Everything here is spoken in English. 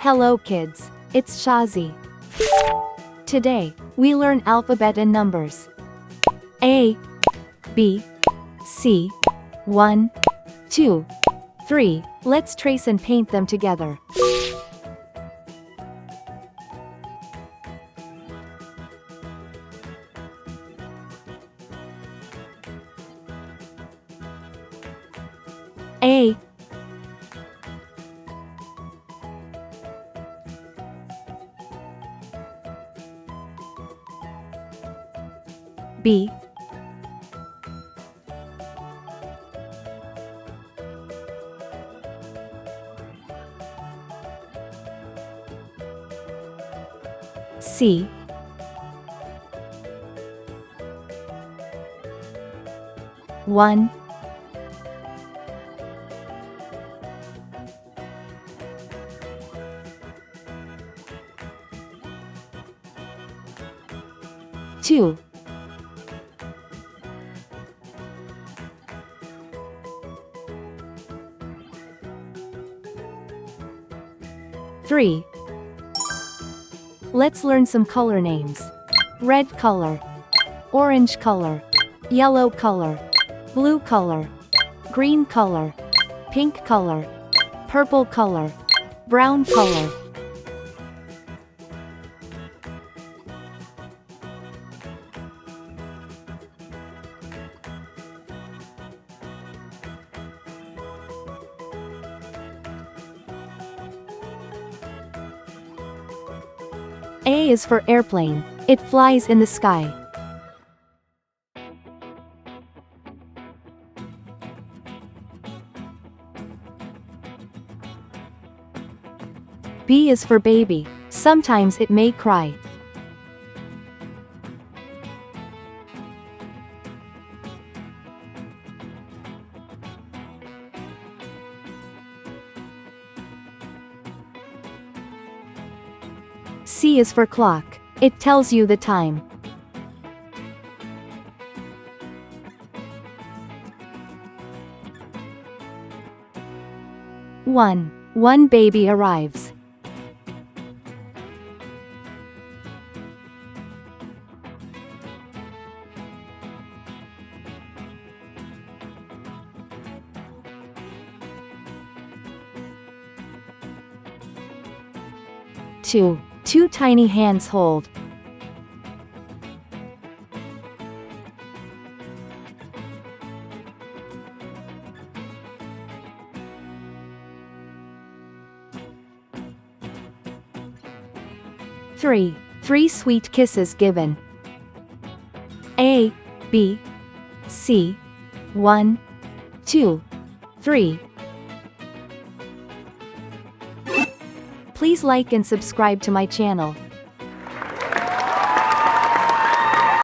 Hello kids, it's Shazi. Today, we learn alphabet and numbers. A, B, C, 1, 2, 3. Let's trace and paint them together. A, B, C, 1, 2, 3. Let's learn some color names. Red color, orange color, yellow color, blue color, green color, pink color, purple color, brown color. A is for airplane. It flies in the sky. B is for baby. Sometimes it may cry. C is for clock. It tells you the time. One baby arrives. Two tiny hands hold. Three sweet kisses given. A, B, C, 1, 2, 3. Please like and subscribe to my channel.